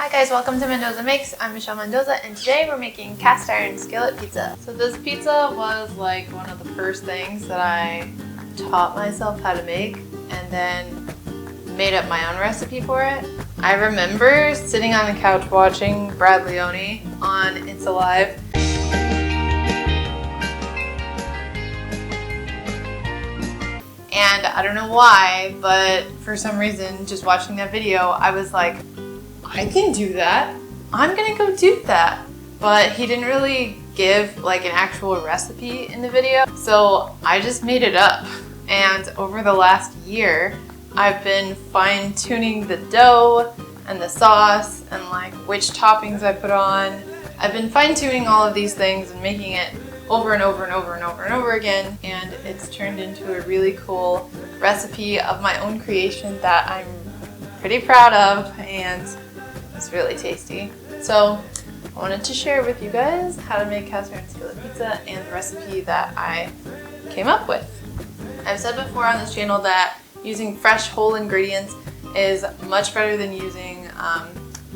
Hi guys, welcome to Mendoza Makes. I'm Michelle Mendoza and today we're making cast iron skillet pizza. So this pizza was like one of the first things that I taught myself how to make and then made up my own recipe for it. I remember sitting on the couch watching Brad Leone on It's Alive. And I don't know why, but for some reason, just watching that video, I was like, I can do that. I'm gonna go do that. But he didn't really give like an actual recipe in the video, so I just made it up. And over the last year, I've been fine-tuning the dough and the sauce and like which toppings I put on. I've been fine-tuning all of these things and making it over and over and over and over and over again, and it's turned into a really cool recipe of my own creation that I'm pretty proud of, and it's really tasty. So I wanted to share with you guys how to make cast iron skillet pizza and the recipe that I came up with. I've said before on this channel that using fresh whole ingredients is much better than using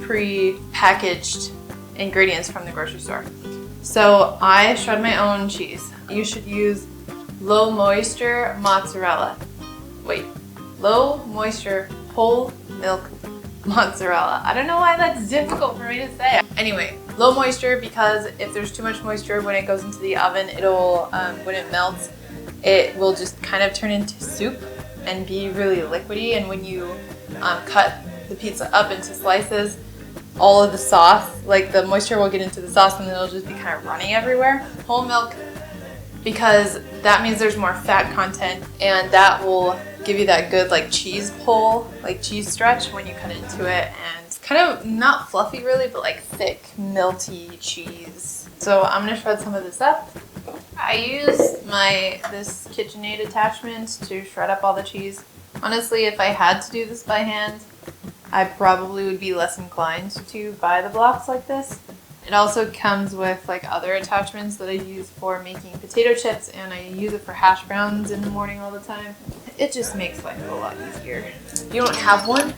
pre-packaged ingredients from the grocery store. So I shred my own cheese. You should use low moisture mozzarella. Wait, low moisture whole milk mozzarella. I don't know why that's difficult for me to say. Anyway, low moisture because if there's too much moisture when it goes into the oven, it'll, when it melts, it will just kind of turn into soup and be really liquidy. And when you cut the pizza up into slices, all of the sauce, like the moisture will get into the sauce and then it'll just be kind of running everywhere. Whole milk, because that means there's more fat content and that will give you that good like cheese pull, like cheese stretch when you cut into it, and it's kind of not fluffy really, but like thick, melty cheese. So I'm gonna shred some of this up. I use this KitchenAid attachment to shred up all the cheese. Honestly, if I had to do this by hand, I probably would be less inclined to buy the blocks like this. It also comes with like other attachments that I use for making potato chips, and I use it for hash browns in the morning all the time. It just makes life a lot easier. If you don't have one,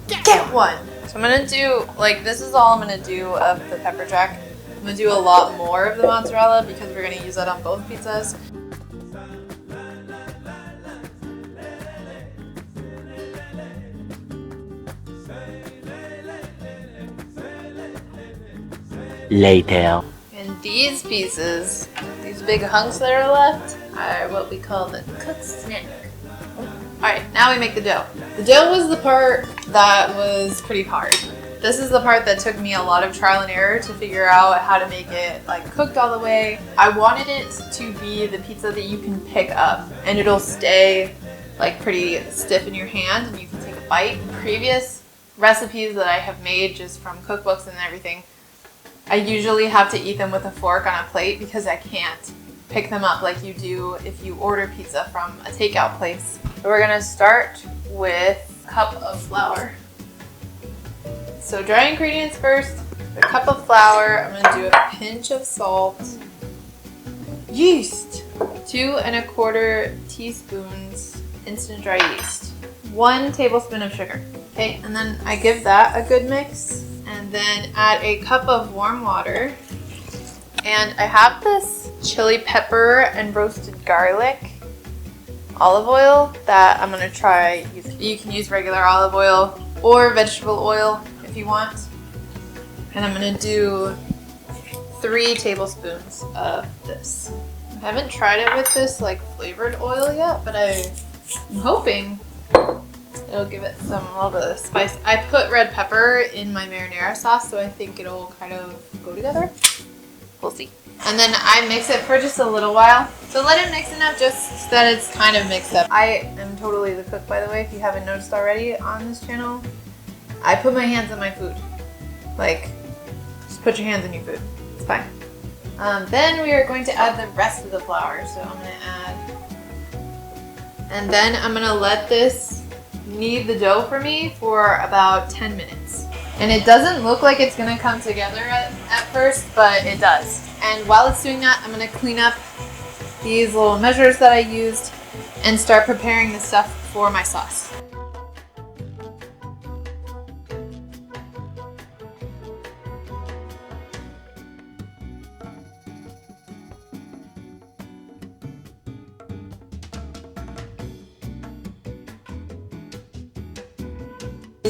get one! So I'm gonna do, like, this is all I'm gonna do of the pepper jack. I'm gonna do a lot more of the mozzarella because we're gonna use that on both pizzas. Later. And these pieces, these big hunks that are left, are what we call the cooked snack. Alright, now we make the dough. The dough was the part that was pretty hard. This is the part that took me a lot of trial and error to figure out how to make it like cooked all the way. I wanted it to be the pizza that you can pick up and it'll stay like pretty stiff in your hand and you can take a bite. Previous recipes that I have made just from cookbooks and everything, I usually have to eat them with a fork on a plate because I can't pick them up like you do if you order pizza from a takeout place. So we're gonna start with a cup of flour. So dry ingredients first, a cup of flour, I'm gonna do a pinch of salt, yeast, 2 1/4 teaspoons instant dry yeast, 1 tablespoon of sugar. Okay, and then I give that a good mix. And then add a cup of warm water. And I have this chili pepper and roasted garlic olive oil that I'm gonna try. You can use regular olive oil or vegetable oil if you want. And I'm gonna do 3 tablespoons of this. I haven't tried it with this like flavored oil yet, but I'm hoping it'll give it a little bit of spice. I put red pepper in my marinara sauce, so I think it'll kind of go together. We'll see. And then I mix it for just a little while. So let it mix enough just so that it's kind of mixed up. I am totally the cook, by the way, if you haven't noticed already on this channel. I put my hands on my food. Like, just put your hands on your food. It's fine. Then we are going to add the rest of the flour. So I'm gonna add, and then I'm gonna let this knead the dough for me for about 10 minutes. And it doesn't look like it's gonna come together at first, but it does. And while it's doing that, I'm gonna clean up these little measures that I used and start preparing the stuff for my sauce.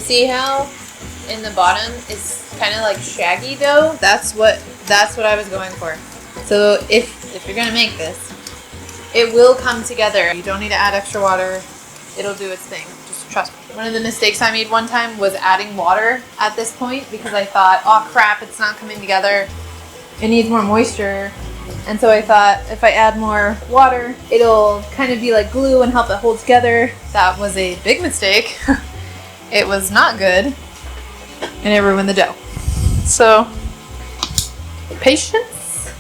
See how in the bottom it's kind of like shaggy dough? That's what I was going for. So if you're gonna make this, it will come together. You don't need to add extra water. It'll do its thing. Just trust me. One of the mistakes I made one time was adding water at this point because I thought, oh crap, it's not coming together. It needs more moisture. And so I thought if I add more water, it'll kind of be like glue and help it hold together. That was a big mistake. It was not good. And it ruined the dough. So, patience.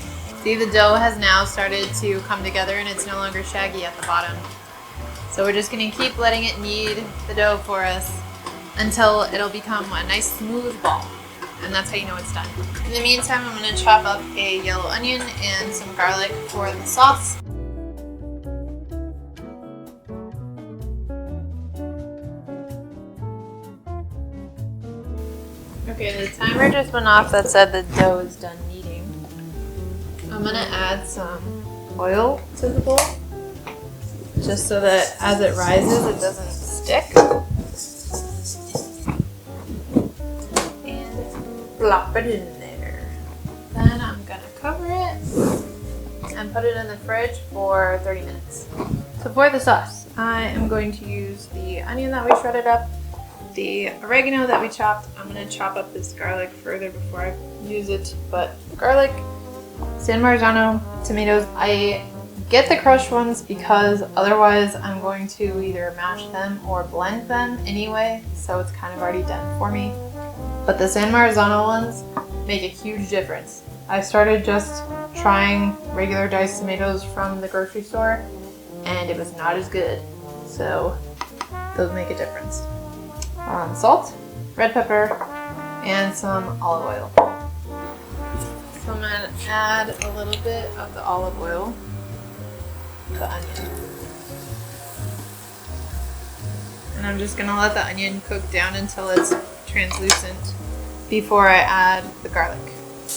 See, the dough has now started to come together and it's no longer shaggy at the bottom. So we're just gonna keep letting it knead the dough for us until it'll become a nice smooth ball. And that's how you know it's done. In the meantime, I'm gonna chop up a yellow onion and some garlic for the sauce. Okay, the timer just went off that said the dough is done kneading. I'm gonna add some oil to the bowl, just so that as it rises, it doesn't stick. And plop it in there. Then I'm gonna cover it and put it in the fridge for 30 minutes. So for the sauce, I am going to use the onion that we shredded up, the oregano that we chopped. I'm going to chop up this garlic further before I use it, but garlic, San Marzano, tomatoes. I get the crushed ones because otherwise I'm going to either mash them or blend them anyway, so it's kind of already done for me. But the San Marzano ones make a huge difference. I started just trying regular diced tomatoes from the grocery store and it was not as good, so those make a difference. Salt, red pepper, and some olive oil. So I'm going to add a little bit of the olive oil to the onion. And I'm just going to let the onion cook down until it's translucent before I add the garlic.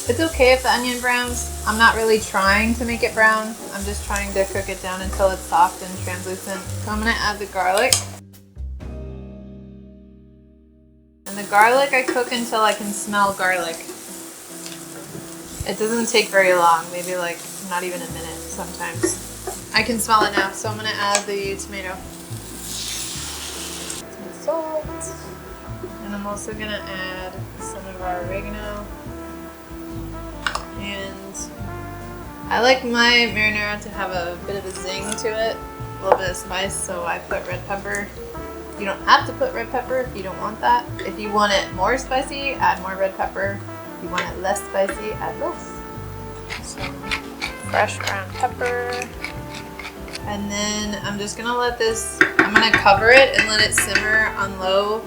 It's okay if the onion browns. I'm not really trying to make it brown. I'm just trying to cook it down until it's soft and translucent. So I'm going to add the garlic. And the garlic I cook until I can smell garlic. It doesn't take very long, maybe like not even a minute sometimes. I can smell it now, so I'm gonna add the tomato. Some salt. And I'm also gonna add some of our oregano. And I like my marinara to have a bit of a zing to it, a little bit of spice, so I put red pepper. You don't have to put red pepper if you don't want that. If you want it more spicy, add more red pepper. If you want it less spicy, add less. Some fresh ground pepper. And then I'm just gonna let this, I'm gonna cover it and let it simmer on low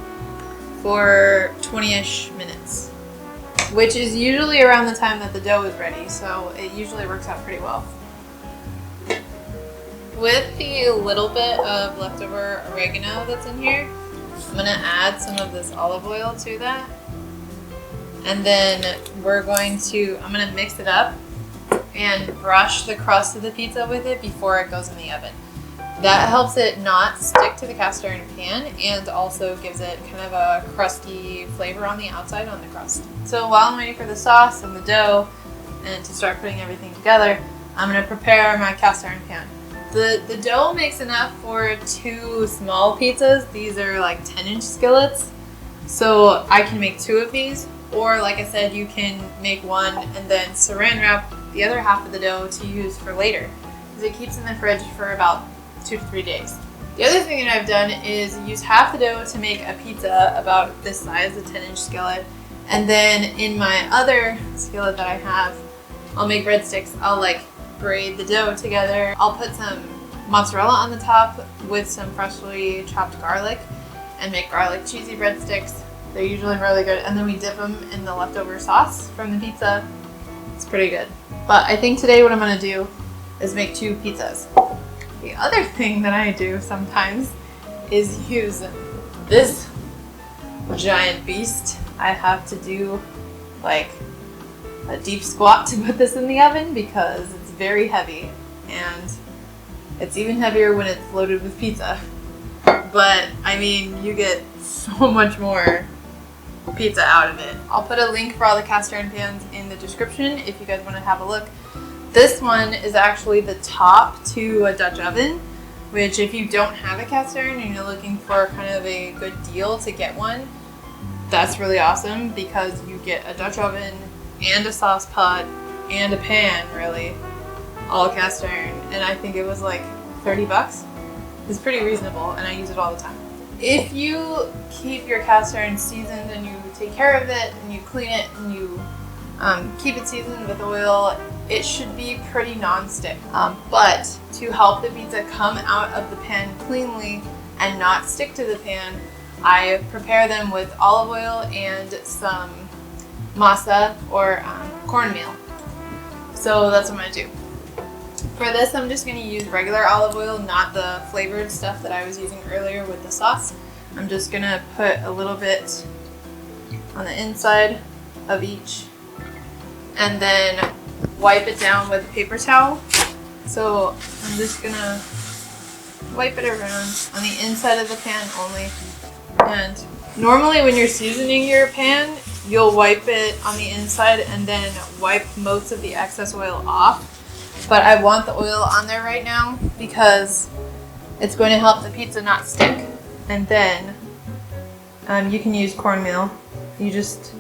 for 20-ish minutes, which is usually around the time that the dough is ready, so it usually works out pretty well. With the little bit of leftover oregano that's in here, I'm gonna add some of this olive oil to that. And then I'm gonna mix it up and brush the crust of the pizza with it before it goes in the oven. That helps it not stick to the cast iron pan and also gives it kind of a crusty flavor on the outside on the crust. So while I'm waiting for the sauce and the dough and to start putting everything together, I'm gonna prepare my cast iron pan. The dough makes enough for 2 small pizzas. These are like 10-inch skillets. So I can make 2 of these, or like I said, you can make one and then saran wrap the other half of the dough to use for later, because it keeps in the fridge for about 2 to 3 days. The other thing that I've done is use half the dough to make a pizza about this size, a 10-inch skillet, and then in my other skillet that I have, I'll make breadsticks. I'll like braid the dough together. I'll put some mozzarella on the top with some freshly chopped garlic and make garlic cheesy breadsticks. They're usually really good. And then we dip them in the leftover sauce from the pizza. It's pretty good. But I think today what I'm gonna do is make 2 pizzas. The other thing that I do sometimes is use this giant beast. I have to do like a deep squat to put this in the oven because it's very heavy, and it's even heavier when it's loaded with pizza. but I mean, you get so much more pizza out of it. I'll put a link for all the cast iron pans in the description if you guys want to have a look. This one is actually the top to a Dutch oven, which if you don't have a cast iron and you're looking for kind of a good deal to get one, that's really awesome because you get a Dutch oven and a sauce pot and a pan, really, all cast iron, and I think it was like 30 bucks. It's pretty reasonable, and I use it all the time. If you keep your cast iron seasoned and you take care of it and you clean it and you keep it seasoned with oil, it should be pretty non-stick. But to help the pizza come out of the pan cleanly and not stick to the pan, I prepare them with olive oil and some masa or cornmeal. So that's what I'm gonna do. For this, I'm just gonna use regular olive oil, not the flavored stuff that I was using earlier with the sauce. I'm just gonna put a little bit on the inside of each and then wipe it down with a paper towel. So I'm just gonna wipe it around on the inside of the pan only. And normally when you're seasoning your pan, you'll wipe it on the inside and then wipe most of the excess oil off. But I want the oil on there right now because it's going to help the pizza not stick. And then you can use cornmeal. You just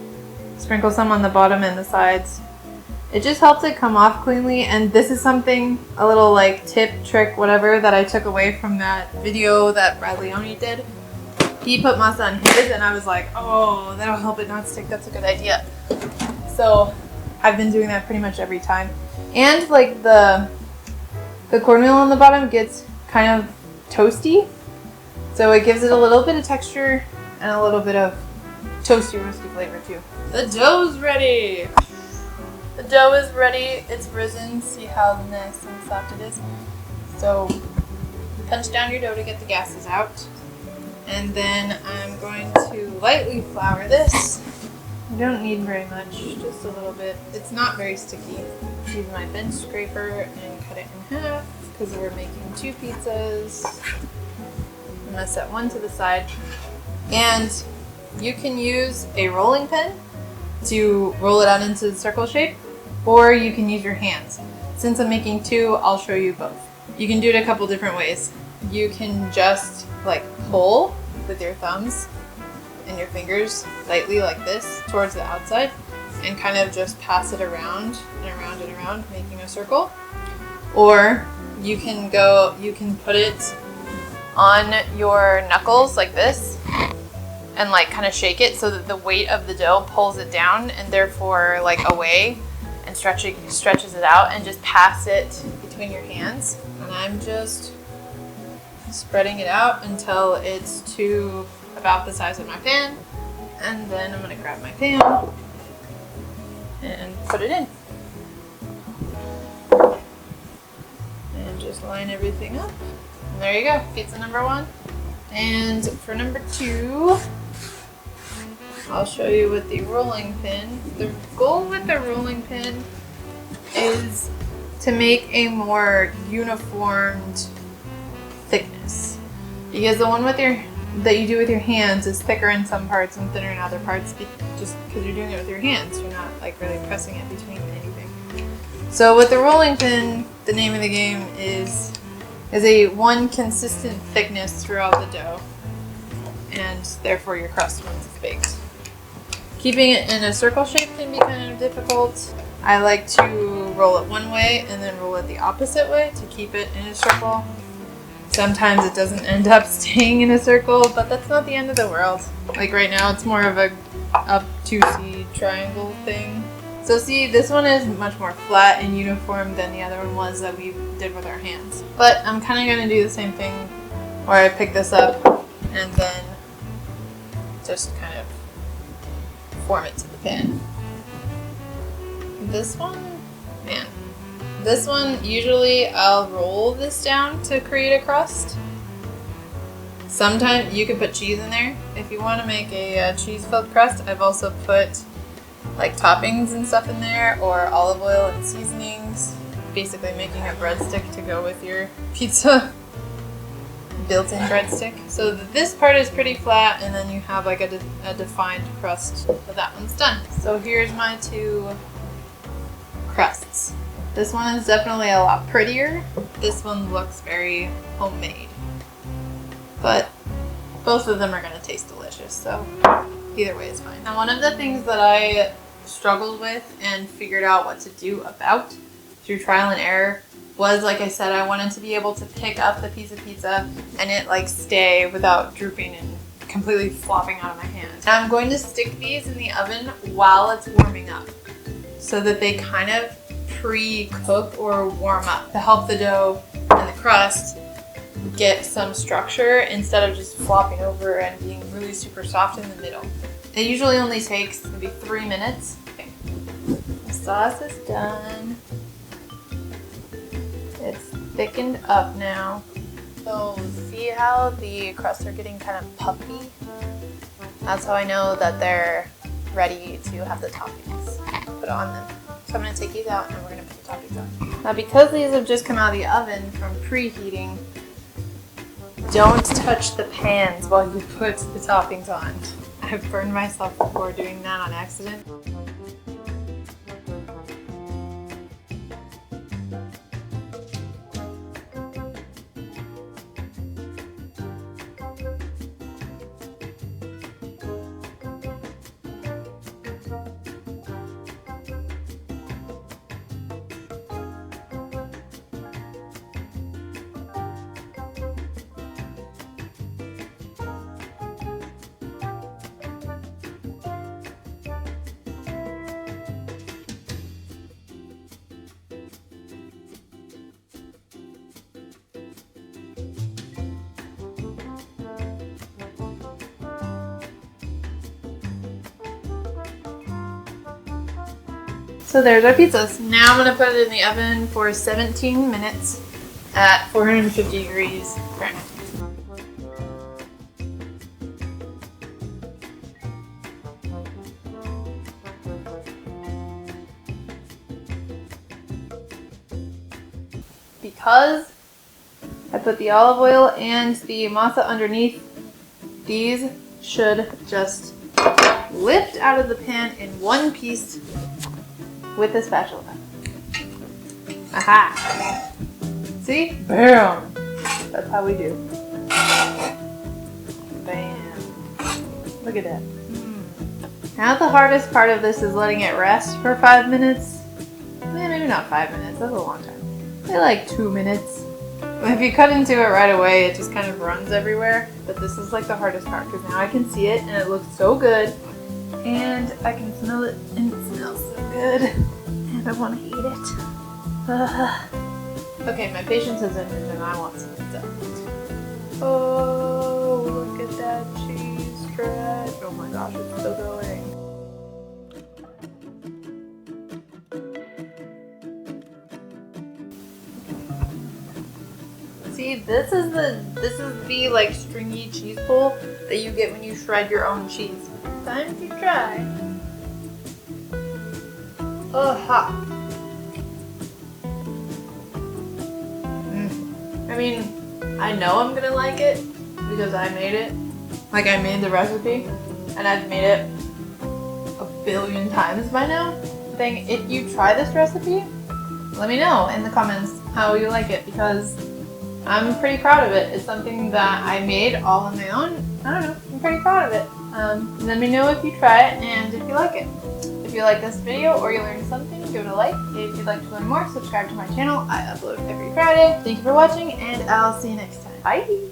sprinkle some on the bottom and the sides. It just helps it come off cleanly. And this is something, a little like tip, trick, whatever, that I took away from that video that Brad Leone did. He put masa on his and I was like, oh, that'll help it not stick. That's a good idea. So I've been doing that pretty much every time. And like the cornmeal on the bottom gets kind of toasty. So it gives it a little bit of texture and a little bit of toasty, roasty flavor too. The dough's ready. The dough is ready. It's risen. See how nice and soft it is. So punch down your dough to get the gases out. And then I'm going to lightly flour this. You don't need very much, just a little bit. It's not very sticky. Use my bench scraper and cut it in half because we're making 2 pizzas. I'm gonna set one to the side. And you can use a rolling pin to roll it out into the circle shape, or you can use your hands. Since I'm making 2, I'll show you both. You can do it a couple different ways. You can just like pull with your thumbs and your fingers lightly like this towards the outside and kind of just pass it around and around and around, making a circle. Or you can put it on your knuckles like this and like kind of shake it so that the weight of the dough pulls it down and therefore like away and stretches it out, and just pass it between your hands. And I'm just spreading it out until it's to about the size of my pan, and then I'm going to grab my pan and put it in and just line everything up, and there you go, pizza number 1. And for number 2, I'll show you with the rolling pin. The goal with the rolling pin is to make a more uniformed thickness, because the one with that you do with your hands is thicker in some parts and thinner in other parts, just because you're doing it with your hands. You're not like really pressing it between anything. So with the rolling pin, the name of the game is a one consistent thickness throughout the dough, and therefore your crust once it's baked. Keeping it in a circle shape can be kind of difficult. I like to roll it one way and then roll it the opposite way to keep it in a circle. Sometimes it doesn't end up staying in a circle, but that's not the end of the world. Like right now, it's more of a obtuse triangle thing. So see, this one is much more flat and uniform than the other one was that we did with our hands. But I'm kind of going to do the same thing where I pick this up and then just kind of form it to the pan. This one, man. This one, usually I'll roll this down to create a crust. Sometimes you can put cheese in there if you want to make a cheese-filled crust. I've also put like toppings and stuff in there, or olive oil and seasonings. Basically making a breadstick to go with your pizza. built-in breadstick. So this part is pretty flat, and then you have like a defined crust. So that one's done. So here's my 2 crusts. This one is definitely a lot prettier. This one looks very homemade. But both of them are gonna taste delicious, so either way is fine. Now, one of the things that I struggled with and figured out what to do about through trial and error was, like I said, I wanted to be able to pick up the piece of pizza and it like stay without drooping and completely flopping out of my hands. And I'm going to stick these in the oven while it's warming up so that they kind of pre-cook or warm up to help the dough and the crust get some structure instead of just flopping over and being really super soft in the middle. It usually only takes maybe 3 minutes. Okay. The sauce is done. It's thickened up now. So see how the crusts are getting kind of puffy? That's how I know that they're ready to have the toppings put on them. So I'm going to take these out and we're going to put the toppings on. Now, because these have just come out of the oven from preheating, don't touch the pans while you put the toppings on. I've burned myself before doing that on accident. So there's our pizzas. Now I'm gonna put it in the oven for 17 minutes at 450 degrees Fahrenheit. Because I put the olive oil and the masa underneath, these should just lift out of the pan in one piece with the spatula. Aha! See? Bam! That's how we do. Bam. Look at that. Now the hardest part of this is letting it rest for 5 minutes. Maybe not 5 minutes, that's a long time. Maybe like 2 minutes. If you cut into it right away, it just kind of runs everywhere. But this is like the hardest part because now I can see it and it looks so good. And I can smell it and it smells so good. And I want to eat it. Okay, my patience has ended and I want some pizza. Oh, look at that cheese stretch. Oh my gosh, it's still going. See, this is the like stringy cheese pull that you get when you shred your own cheese. Time to try. Oh, hot. I mean, I know I'm gonna like it because I made it. Like, I made the recipe and I've made it a billion times by now. If you try this recipe, let me know in the comments how you like it because I'm pretty proud of it. It's something that I made all on my own. I don't know, I'm pretty proud of it. Let me know if you try it and if you like it. If you like this video or you learned something, give it a like. If you'd like to learn more, subscribe to my channel. I upload every Friday. Thank you for watching and I'll see you next time. Bye!